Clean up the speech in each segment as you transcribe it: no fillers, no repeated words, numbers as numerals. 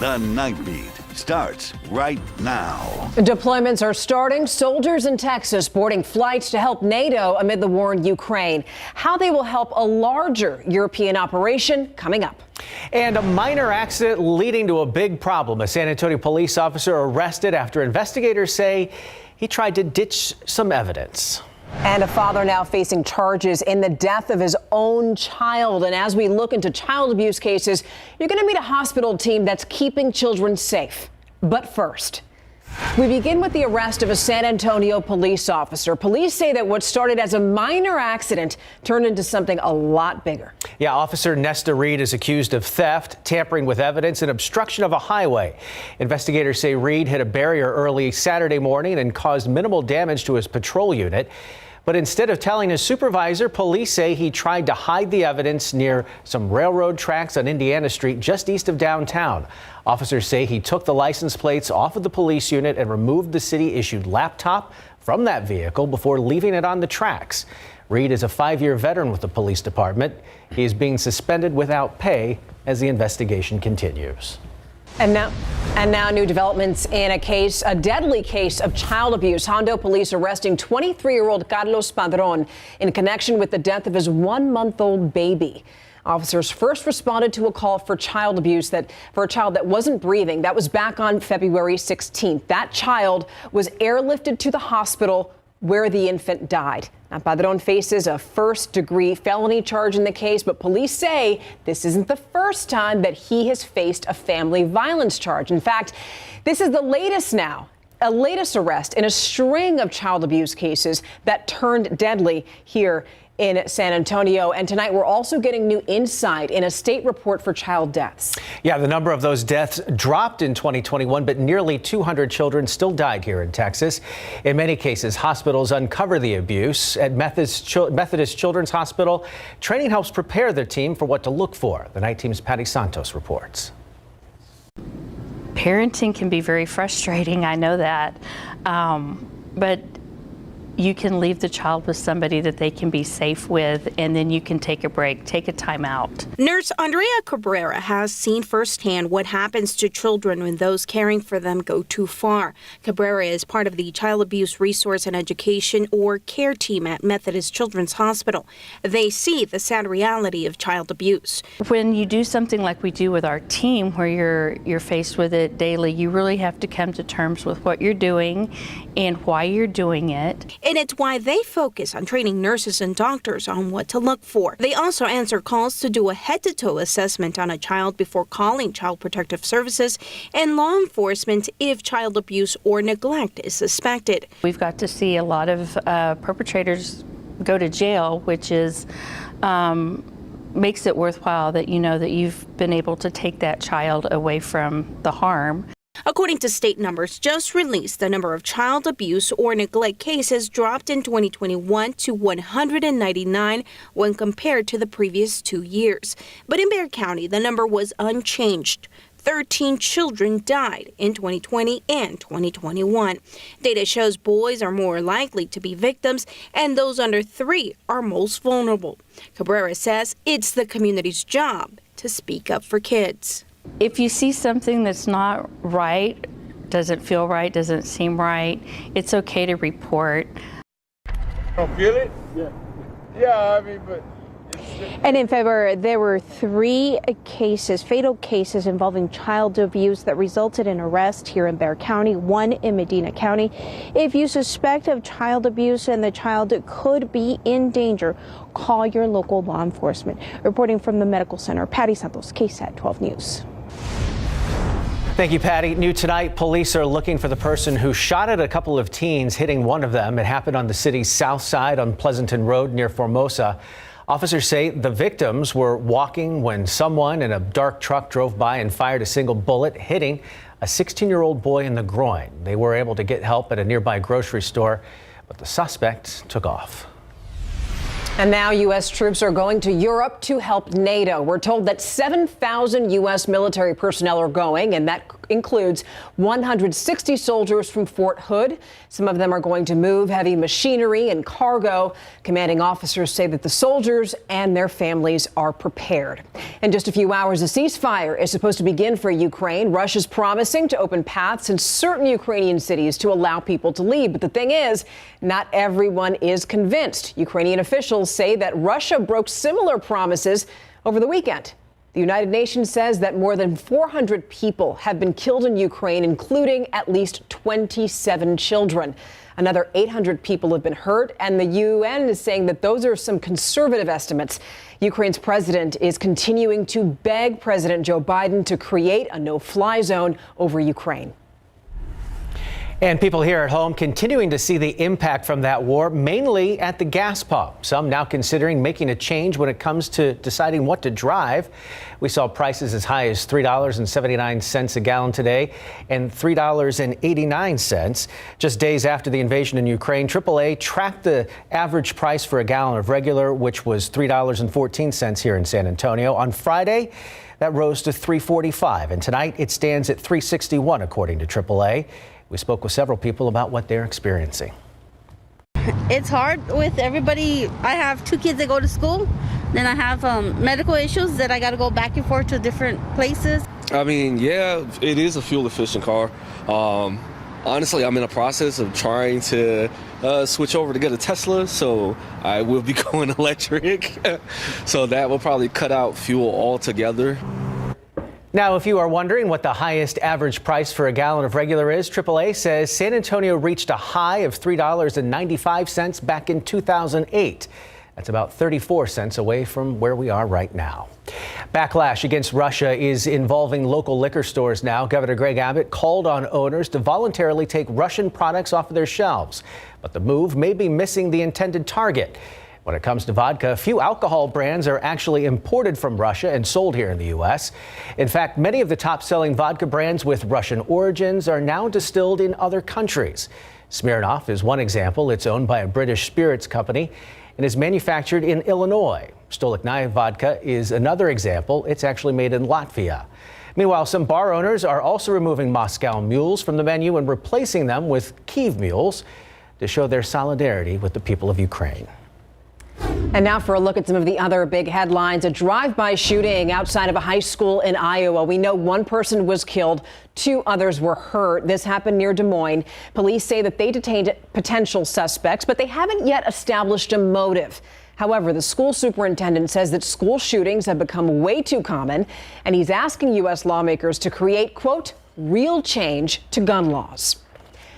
The Nightbeat starts right now. Deployments are starting. Soldiers in Texas boarding flights to help NATO amid the war in Ukraine. How they will help a larger European operation coming up. And a minor accident leading to a big problem. A San Antonio police officer arrested after investigators say he tried to ditch some evidence. And a father now facing charges in the death of his own child. And as we look into child abuse cases, you're going to meet a hospital team that's keeping children safe. But first, we begin with the arrest of a San Antonio police officer. Police say that what started as a minor accident turned into something a lot bigger. Yeah, Officer Nesta Reed is accused of theft, tampering with evidence, and obstruction of a highway. Investigators say Reed hit a barrier early Saturday morning and caused minimal damage to his patrol unit. But instead of telling his supervisor, police say he tried to hide the evidence near some railroad tracks on Indiana Street just east of downtown. Officers say he took the license plates off of the police unit and removed the city-issued laptop from that vehicle before leaving it on the tracks. Reed is a 5-year veteran with the police department. He is being suspended without pay as the investigation continues. And now new developments in a deadly case of child abuse. Hondo police arresting 23-year-old Carlos Padron in connection with the death of his 1-month-old baby. Officers first responded to a call for child abuse for a child that wasn't breathing. That was back on February 16th. That child was airlifted to the hospital where the infant died. Now, Padron faces a first-degree felony charge in the case, but police say this isn't the first time that he has faced a family violence charge. In fact, this is the latest arrest in a string of child abuse cases that turned deadly here in San Antonio. And tonight we're also getting new insight in a state report for child deaths. Yeah, the number of those deaths dropped in 2021, but nearly 200 children still died here in Texas. In many cases, hospitals uncover the abuse. At Methodist Children's Hospital, training helps prepare their team for what to look for. The Night Team's Patty Santos reports. Parenting can be very frustrating, I know that, but you can leave the child with somebody that they can be safe with, and then you can take a break, take a time out. Nurse Andrea Cabrera has seen firsthand what happens to children when those caring for them go too far. Cabrera is part of the Child Abuse Resource and Education, or CARE team at Methodist Children's Hospital. They see the sad reality of child abuse. When you do something like we do with our team, where you're faced with it daily, you really have to come to terms with what you're doing and why you're doing it. And it's why they focus on training nurses and doctors on what to look for. They also answer calls to do a head-to-toe assessment on a child before calling Child Protective Services and law enforcement if child abuse or neglect is suspected. We've got to see a lot of perpetrators go to jail, which is makes it worthwhile that you know that you've been able to take that child away from the harm. According to state numbers just released, the number of child abuse or neglect cases dropped in 2021 to 199 when compared to the previous 2 years. But in Bexar County, the number was unchanged. 13 children died in 2020 and 2021. Data shows boys are more likely to be victims and those under 3 are most vulnerable. Cabrera says it's the community's job to speak up for kids. If you see something that's not right, doesn't feel right, doesn't seem right, it's okay to report. Don't feel it? Yeah, I mean, but... And in February, there were 3 cases, fatal cases involving child abuse that resulted in arrest here in Bexar County, 1 in Medina County. If you suspect of child abuse and the child could be in danger, call your local law enforcement. Reporting from the Medical Center, Patty Santos, KSAT 12 News. Thank you, Patty. New tonight, police are looking for the person who shot at a couple of teens, hitting one of them. It happened on the city's south side on Pleasanton Road near Formosa. Officers say the victims were walking when someone in a dark truck drove by and fired a single bullet, hitting a 16-year-old boy in the groin. They were able to get help at a nearby grocery store, but the suspect took off. And now U.S. troops are going to Europe to help NATO. We're told that 7,000 U.S. military personnel are going, and that includes 160 soldiers from Fort Hood. Some of them are going to move heavy machinery and cargo. Commanding officers say that the soldiers and their families are prepared. In just a few hours, a ceasefire is supposed to begin for Ukraine. Russia's promising to open paths in certain Ukrainian cities to allow people to leave. But the thing is, not everyone is convinced. Ukrainian officials say that Russia broke similar promises over the weekend. The United Nations says that more than 400 people have been killed in Ukraine, including at least 27 children. Another 800 people have been hurt, and the UN is saying that those are some conservative estimates. Ukraine's president is continuing to beg President Joe Biden to create a no-fly zone over Ukraine. And people here at home continuing to see the impact from that war, mainly at the gas pump. Some now considering making a change when it comes to deciding what to drive. We saw prices as high as $3.79 a gallon today and $3.89. Just days after the invasion in Ukraine, AAA tracked the average price for a gallon of regular, which was $3.14 here in San Antonio. On Friday, that rose to $3.45, and tonight it stands at $3.61, according to AAA. We spoke with several people about what they're experiencing. It's hard with everybody. I have 2 kids that go to school. Then I have medical issues that I got to go back and forth to different places. I mean, yeah, it is a fuel efficient car. Honestly, I'm in a process of trying to switch over to get a Tesla, so I will be going electric. So that will probably cut out fuel altogether. Now, if you are wondering what the highest average price for a gallon of regular is, AAA says San Antonio reached a high of $3.95 back in 2008. That's about 34 cents away from where we are right now. Backlash against Russia is involving local liquor stores now. Governor Greg Abbott called on owners to voluntarily take Russian products off of their shelves. But the move may be missing the intended target. When it comes to vodka, few alcohol brands are actually imported from Russia and sold here in the U.S. In fact, many of the top-selling vodka brands with Russian origins are now distilled in other countries. Smirnoff is one example. It's owned by a British spirits company and is manufactured in Illinois. Stolichnaya vodka is another example. It's actually made in Latvia. Meanwhile, some bar owners are also removing Moscow mules from the menu and replacing them with Kyiv mules to show their solidarity with the people of Ukraine. And now for a look at some of the other big headlines. A drive-by shooting outside of a high school in Iowa. We know one person was killed, 2 others were hurt. This happened near Des Moines. Police say that they detained potential suspects, but they haven't yet established a motive. However, the school superintendent says that school shootings have become way too common, and he's asking U.S. lawmakers to create, quote, real change to gun laws.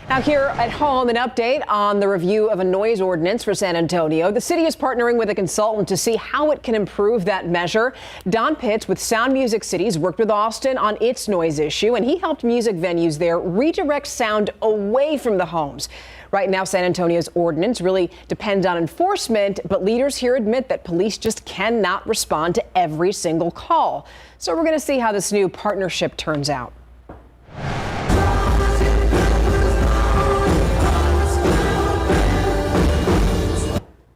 Now here at home, an update on the review of a noise ordinance for San Antonio. The city is partnering with a consultant to see how it can improve that measure. Don Pitts with Sound Music Cities worked with Austin on its noise issue, and he helped music venues there redirect sound away from the homes. Right now, San Antonio's ordinance really depends on enforcement, but leaders here admit that police just cannot respond to every single call. So we're going to see how this new partnership turns out.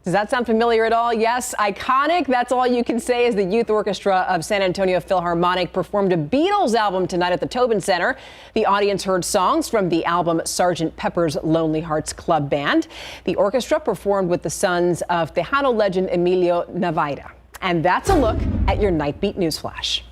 Does that sound familiar at all? Yes, iconic. That's all you can say as the Youth Orchestra of San Antonio Philharmonic performed a Beatles album tonight at the Tobin Center. The audience heard songs from the album Sgt. Pepper's Lonely Hearts Club Band. The orchestra performed with the sons of Tejano legend Emilio Navaira. And that's a look at your Nightbeat Newsflash.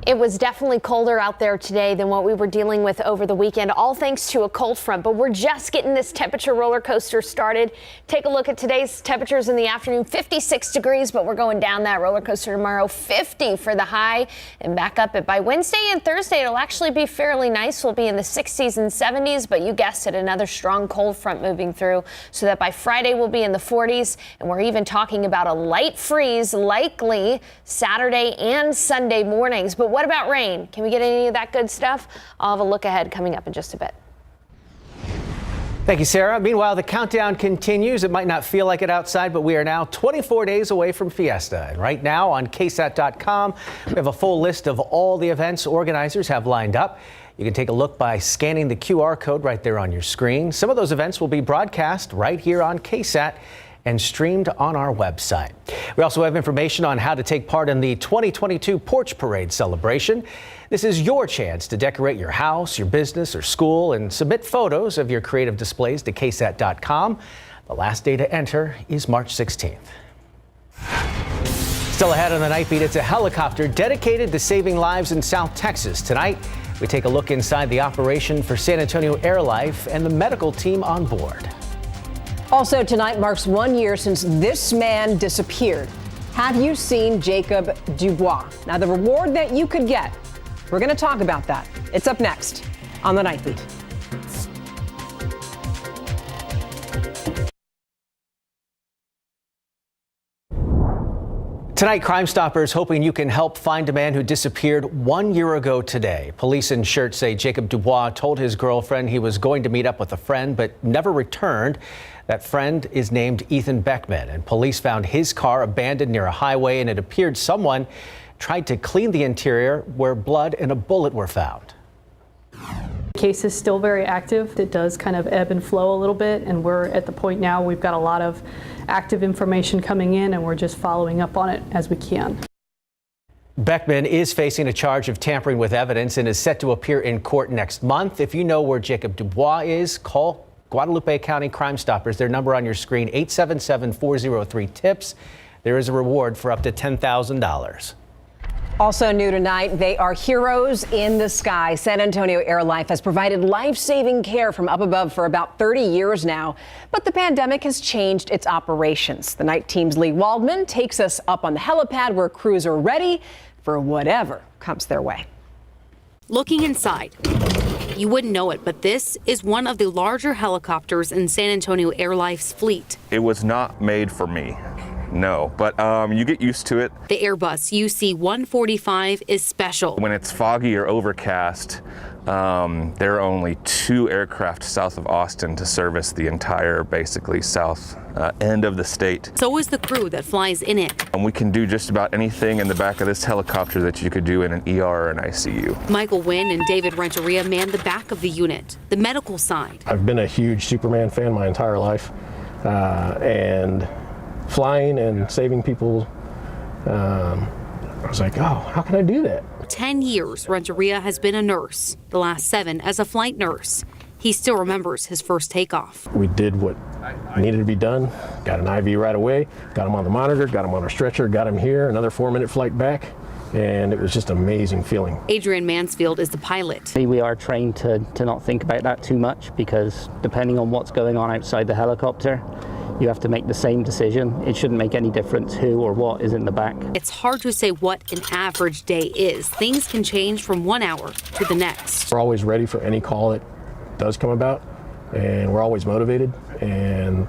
It was definitely colder out there today than what we were dealing with over the weekend, all thanks to a cold front. But we're just getting this temperature roller coaster started. Take a look at today's temperatures in the afternoon, 56 degrees, but we're going down that roller coaster tomorrow, 50 for the high, and back up it by Wednesday and Thursday. It'll actually be fairly nice. We'll be in the 60s and 70s, but you guessed it, another strong cold front moving through, so that by Friday we'll be in the 40s, and we're even talking about a light freeze likely Saturday and Sunday mornings. But what about rain? Can we get any of that good stuff? I'll have a look ahead coming up in just a bit. Thank you, Sarah. Meanwhile, the countdown continues. It might not feel like it outside, but we are now 24 days away from Fiesta. And right now on KSAT.com, we have a full list of all the events organizers have lined up. You can take a look by scanning the QR code right there on your screen. Some of those events will be broadcast right here on KSAT and streamed on our website. We also have information on how to take part in the 2022 Porch Parade celebration. This is your chance to decorate your house, your business, or school and submit photos of your creative displays to KSAT.com. The last day to enter is March 16th. Still ahead on the Nightbeat, it's a helicopter dedicated to saving lives in South Texas. Tonight, we take a look inside the operation for San Antonio AirLife and the medical team on board. Also tonight marks 1 year since this man disappeared. Have you seen Jacob Dubois? Now, the reward that you could get, we're going to talk about that. It's up next on the Nightbeat. Tonight, Crime Stoppers hoping you can help find a man who disappeared 1 year ago today. Police in Shirt say Jacob Dubois told his girlfriend he was going to meet up with a friend, but never returned. That friend is named Ethan Beckman, and police found his car abandoned near a highway, and it appeared someone tried to clean the interior where blood and a bullet were found. The case is still very active. It does kind of ebb and flow a little bit, and we're at the point now we've got a lot of active information coming in, and we're just following up on it as we can. Beckman is facing a charge of tampering with evidence and is set to appear in court next month. If you know where Jacob Dubois is, call Guadalupe County Crime Stoppers. Their number on your screen, 877-403-TIPS. There is a reward for up to $10,000. Also new tonight, they are heroes in the sky. San Antonio AirLife has provided life-saving care from up above for about 30 years now, but the pandemic has changed its operations. The night team's Lee Waldman takes us up on the helipad where crews are ready for whatever comes their way. Looking inside, you wouldn't know it, but this is one of the larger helicopters in San Antonio AirLife's fleet. It was not made for me. No, but you get used to it. The Airbus UC-145 is special. When it's foggy or overcast, there are only 2 aircraft south of Austin to service the entire, basically, south end of the state. So is the crew that flies in it. And we can do just about anything in the back of this helicopter that you could do in an ER or an ICU. Michael Wynn and David Renteria man the back of the unit, the medical side. I've been a huge Superman fan my entire life, and flying and saving people, I was like, oh, how can I do that? 10 years Renteria has been a nurse, the last 7 as a flight nurse. He still remembers his first takeoff. We did what needed to be done, got an IV right away, got him on the monitor, got him on our stretcher, got him here, another 4-minute flight back, and it was just an amazing feeling. Adrian Mansfield is the pilot. We are trained to not think about that too much, because depending on what's going on outside the helicopter, you have to make the same decision. It shouldn't make any difference who or what is in the back. It's hard to say what an average day is. Things can change from 1 hour to the next. We're always ready for any call that does come about, and we're always motivated, and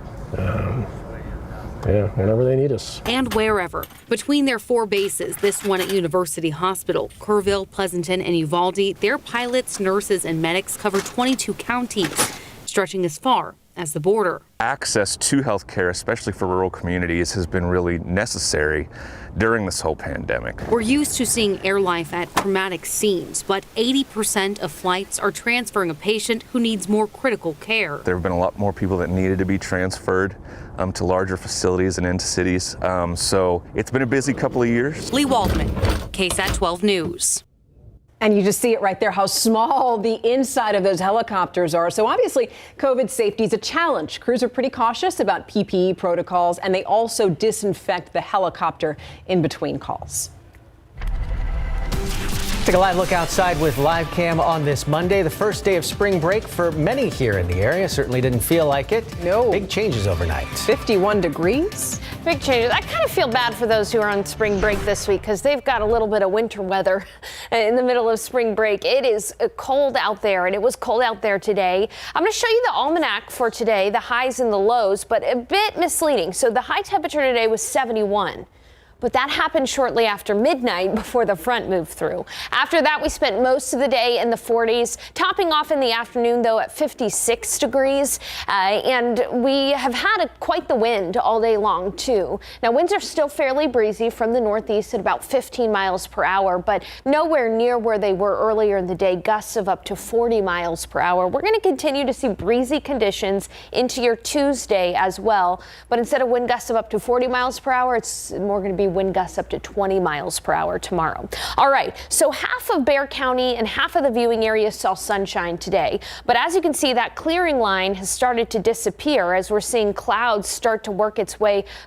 whenever they need us. And wherever. Between their 4 bases, this one at University Hospital, Kerrville, Pleasanton, and Uvalde, their pilots, nurses, and medics cover 22 counties, stretching as far as the border. Access to healthcare, especially for rural communities, has been really necessary during this whole pandemic. We're used to seeing AirLife at traumatic scenes, but 80% of flights are transferring a patient who needs more critical care. There have been a lot more people that needed to be transferred to larger facilities and into cities. So it's been a busy couple of years. Lee Waldman, KSAT 12 News. And you just see it right there, how small the inside of those helicopters are. So obviously, COVID safety is a challenge. Crews are pretty cautious about PPE protocols, and they also disinfect the helicopter in between calls. Take a live look outside with live cam on this Monday, the first day of spring break for many here in the area. Certainly didn't feel like it. No. Big changes overnight. 51 degrees. Big changes. I kind of feel bad for those who are on spring break this week because they've got a little bit of winter weather in the middle of spring break. It is cold out there, and it was cold out there today. I'm going to show you the almanac for today, the highs and the lows, but a bit misleading. So the high temperature today was 71. but that happened shortly after midnight before the front moved through. After that, we spent most of the day in the 40s, topping off in the afternoon, though, at 56 degrees. And we have had quite the wind all day long, too. Now, winds are still fairly breezy from the northeast at about 15 miles per hour, but nowhere near where they were earlier in the day, gusts of up to 40 miles per hour. We're going to continue to see breezy conditions into your Tuesday as well. But instead of wind gusts of up to 40 miles per hour, it's more going to be wind gusts up to 20 miles per hour tomorrow. All right, so half of Bexar County and half of the viewing area saw sunshine today. But as you can see, that clearing line has started to disappear as we're seeing clouds start to work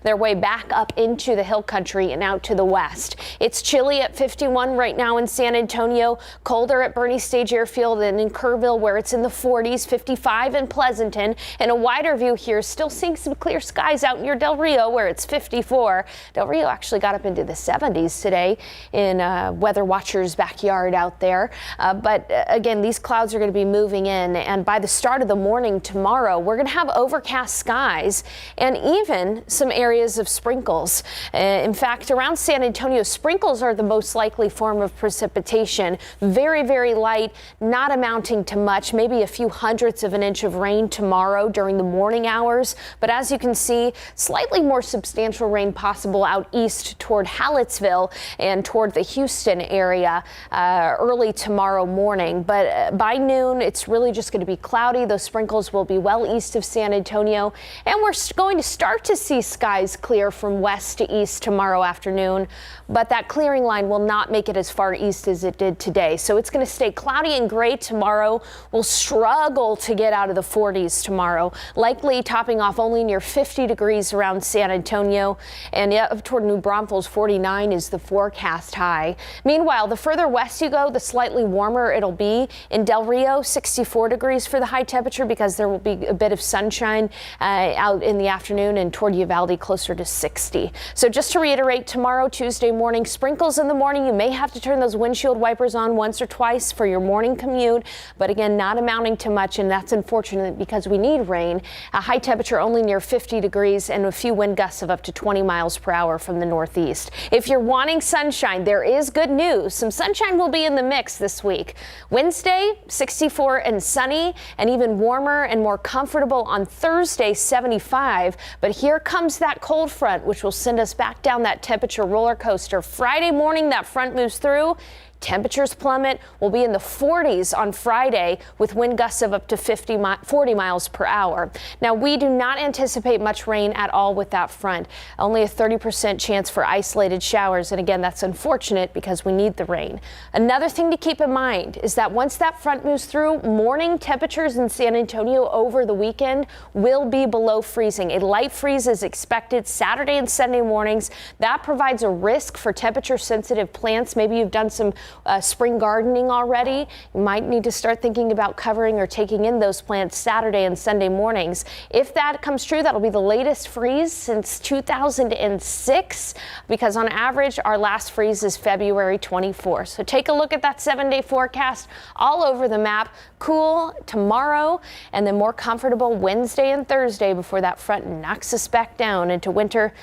their way back up into the hill country and out to the west. It's chilly at 51 right now in San Antonio, colder at Bernie Stage Airfield and in Kerrville where it's in the 40s, 55 in Pleasanton, and a wider view here, still seeing some clear skies out near Del Rio where it's 54. Del Rio actually got up into the 70s today in Weather Watcher's backyard out there. But again, these clouds are going to be moving in, and by the start of the morning tomorrow, we're going to have overcast skies and even some areas of sprinkles. In fact, around San Antonio, sprinkles are the most likely form of precipitation. Very, very light, not amounting to much, maybe a few hundredths of an inch of rain tomorrow during the morning hours. But as you can see, slightly more substantial rain possible out east toward Hallettsville and toward the Houston area early tomorrow morning. But by noon, it's really just going to be cloudy. Those sprinkles will be well east of San Antonio, and we're going to start to see skies clear from west to east tomorrow afternoon. But that clearing line will not make it as far east as it did today. So it's going to stay cloudy and gray tomorrow. We'll struggle to get out of the 40s tomorrow, likely topping off only near 50 degrees around San Antonio, and up toward New Braunfels, 49 is the forecast high. Meanwhile, the further west you go, the slightly warmer it'll be. In Del Rio, 64 degrees for the high temperature because there will be a bit of sunshine out in the afternoon, and toward Uvalde closer to 60. So just to reiterate, tomorrow, Tuesday morning, sprinkles in the morning. You may have to turn those windshield wipers on once or twice for your morning commute, but again, not amounting to much, and that's unfortunate because we need rain. A high temperature only near 50 degrees and a few wind gusts of up to 20 miles per hour from the northeast. If you're wanting sunshine, there is good news. Some sunshine will be in the mix this week. Wednesday, 64 and sunny, and even warmer and more comfortable on Thursday, 75. But here comes that cold front, which will send us back down that temperature roller coaster. Friday morning, that front moves through. Temperatures plummet. We'll be in the 40s on Friday with wind gusts of up to 40 miles per hour. Now, we do not anticipate much rain at all with that front. Only a 30% chance for isolated showers. And again, that's unfortunate because we need the rain. Another thing to keep in mind is that once that front moves through, morning temperatures in San Antonio over the weekend will be below freezing. A light freeze is expected Saturday and Sunday mornings. That provides a risk for temperature sensitive plants. Maybe you've done some spring gardening already. You might need to start thinking about covering or taking in those plants Saturday and Sunday mornings. If that comes true, that'll be the latest freeze since 2006, because on average, our last freeze is February 24th. So take a look at that 7-day forecast all over the map. Cool tomorrow, and then more comfortable Wednesday and Thursday before that front knocks us back down into winter.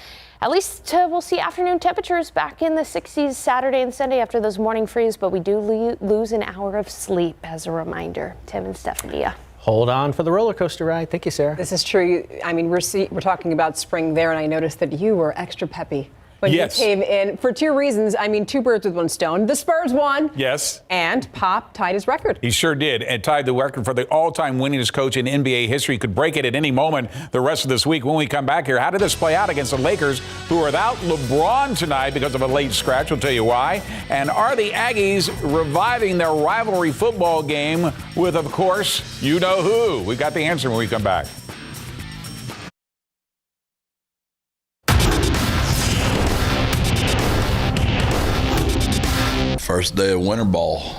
At least we'll see afternoon temperatures back in the 60s Saturday and Sunday after those morning freeze, but we do lose an hour of sleep as a reminder. Tim and Stephanie. Hold on for the roller coaster ride. Thank you, Sarah. This is true. I mean, we're talking about spring there, and I noticed that you were extra peppy when you came in for two reasons. I mean, two birds with one stone. The Spurs won. Yes. And Pop tied his record. He sure did, and tied the record for the all-time winningest coach in NBA history. Could break it at any moment the rest of this week. When we come back here, how did this play out against the Lakers, who are without LeBron tonight because of a late scratch? We'll tell you why. And are the Aggies reviving their rivalry football game with, of course, you know who? We've got the answer when we come back. First day of winter ball.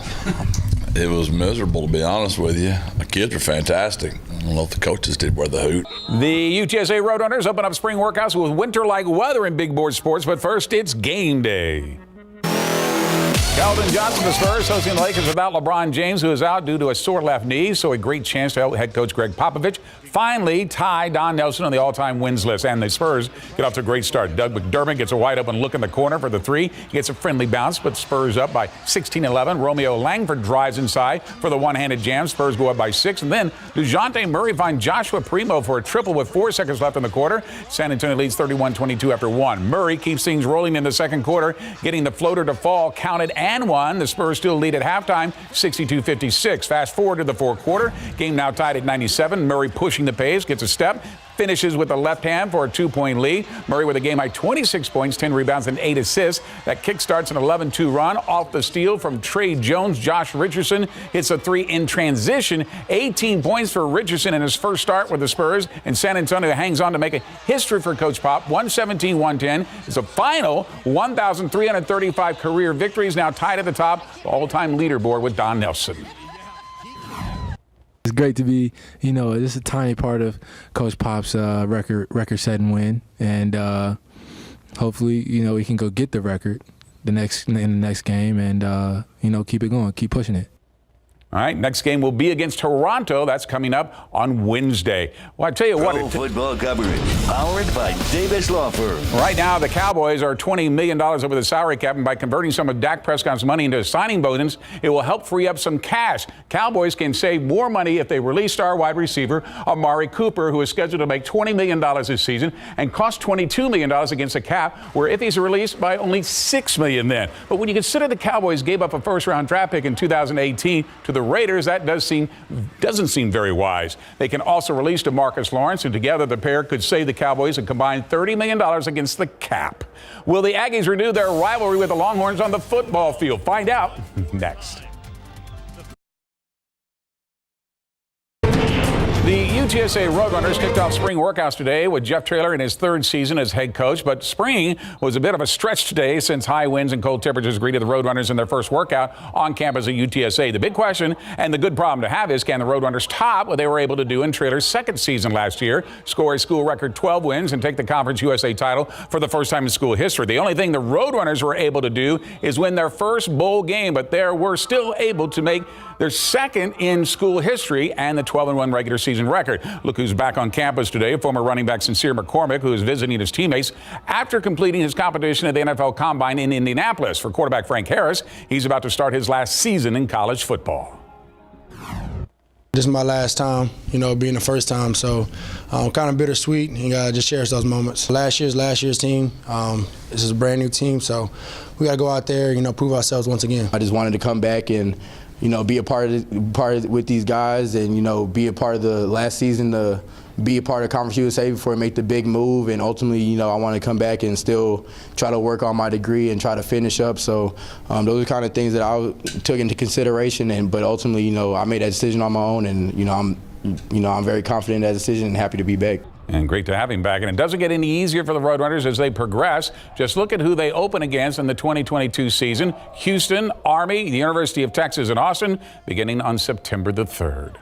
It was miserable, to be honest with you. The kids are fantastic. I don't know if the coaches did wear the hoot. The UTSA Roadrunners open up spring workouts with winter-like weather in big board sports, but first it's game day. Keldon Johnson, the Spurs, hosting the Lakers without LeBron James, who is out due to a sore left knee. So a great chance to help head coach Greg Popovich finally tie Don Nelson on the all-time wins list. And the Spurs get off to a great start. Doug McDermott gets a wide-open look in the corner for the three. He gets a friendly bounce, but Spurs up by 16-11. Romeo Langford drives inside for the one-handed jam. Spurs go up by 6. And then DeJounte Murray finds Joshua Primo for a triple with 4 seconds left in the quarter. San Antonio leads 31-22 after 1. Murray keeps things rolling in the second quarter, getting the floater to fall, counted and one. The Spurs still lead at halftime, 62-56. Fast forward to the fourth quarter. Game now tied at 97. Murray pushing the pace, gets a step, finishes with the left hand for a 2-point lead. Murray with a game-high 26 points, 10 rebounds, and 8 assists. That kickstarts an 11-2 run off the steal from Trey Jones. Josh Richardson hits a 3 in transition. 18 points for Richardson in his first start with the Spurs, and San Antonio hangs on to make a history for Coach Pop. 117-110 is a final 1,335 career victories, now tied at the top, the all-time leaderboard with Don Nelson. It's great to be, this is a tiny part of Coach Pop's record-setting win, and hopefully, we can go get the record in the next game, and keep it going, keep pushing it. All right, next game will be against Toronto. That's coming up on Wednesday. Well, I tell you what. Football coverage powered by Davis Law Firm. Right now, the Cowboys are $20 million over the salary cap, and by converting some of Dak Prescott's money into a signing bonus, it will help free up some cash. Cowboys can save more money if they release star wide receiver Amari Cooper, who is scheduled to make $20 million this season and cost $22 million against the cap, where if he's released by only $6 million then. But when you consider the Cowboys gave up a first-round draft pick in 2018 to the Raiders, that doesn't seem very wise. They can also release DeMarcus Lawrence, and together the pair could save the Cowboys a combined $30 million against the cap. Will the Aggies renew their rivalry with the Longhorns on the football field? Find out next. The UTSA Roadrunners kicked off spring workouts today with Jeff Traylor in his third season as head coach, but spring was a bit of a stretch today since high winds and cold temperatures greeted the Roadrunners in their first workout on campus at UTSA. The big question and the good problem to have is, can the Roadrunners top what they were able to do in Traylor's second season last year, score a school record 12 wins and take the Conference USA title for the first time in school history? The only thing the Roadrunners were able to do is win their first bowl game, but they were still able to make their second in school history and the 12-1 regular season record. Look who's back on campus today, former running back Sincere McCormick, who is visiting his teammates after completing his competition at the NFL Combine in Indianapolis. For quarterback Frank Harris, he's about to start his last season in college football. This is my last time, being the first time, so kind of bittersweet, and gotta just cherish those moments. Last year's team. This is a brand new team, so we gotta go out there, prove ourselves once again. I just wanted to come back and be a part of with these guys, and be a part of the last season, to be a part of Conference USA before I make the big move. And ultimately, I want to come back and still try to work on my degree and try to finish up. So those are kind of things that I took into consideration. But ultimately, I made that decision on my own, and I'm very confident in that decision and happy to be back. And great to have him back. And it doesn't get any easier for the Roadrunners as they progress. Just look at who they open against in the 2022 season. Houston, Army, the University of Texas, and Austin, beginning on September the 3rd.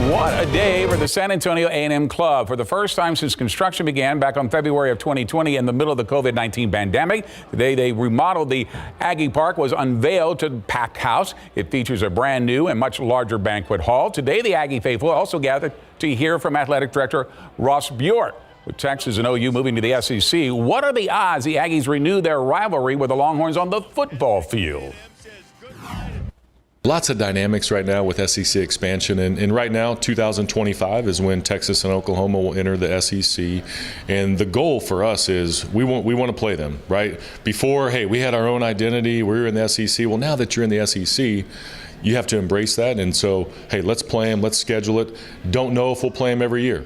What a day for the San Antonio A&M Club. For the first time since construction began back on February of 2020 in the middle of the COVID-19 pandemic, today they remodeled the Aggie Park, was unveiled to packed house. It features a brand new and much larger banquet hall. Today, the Aggie faithful also gathered to hear from Athletic Director Ross Bjork. With Texas and OU moving to the SEC, what are the odds the Aggies renew their rivalry with the Longhorns on the football field? Lots of dynamics right now with SEC expansion, and right now 2025 is when Texas and Oklahoma will enter the SEC, and the goal for us is we want to play them, right? Before, hey, we had our own identity, we were in the SEC. Well, now that you're in the SEC, you have to embrace that, and so, hey, let's play them, let's schedule it. Don't know if we'll play them every year.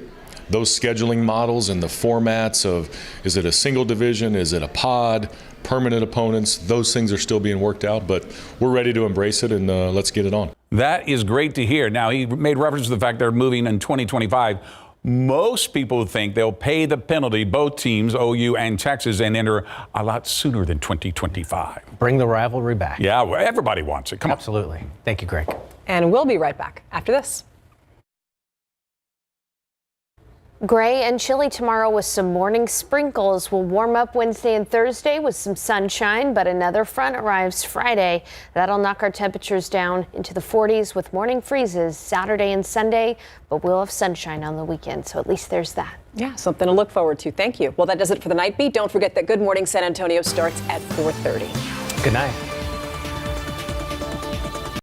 Those scheduling models and the formats of, is it a single division, is it a pod, permanent opponents, those things are still being worked out, but we're ready to embrace it, and let's get it on. That is great to hear. Now, he made reference to the fact they're moving in 2025. Most people think they'll pay the penalty, both teams, OU and Texas, and enter a lot sooner than 2025. Bring the rivalry back. Yeah, well, everybody wants it. Come on. Absolutely. Thank you, Greg. And we'll be right back after this. Gray and chilly tomorrow with some morning sprinkles. We'll warm up Wednesday and Thursday with some sunshine, but another front arrives Friday. That'll knock our temperatures down into the 40s with morning freezes Saturday and Sunday, but we'll have sunshine on the weekend, so at least there's that. Yeah, something to look forward to. Thank you. Well, that does it for the Night Beat. Don't forget that Good Morning San Antonio starts at 4:30. Good night.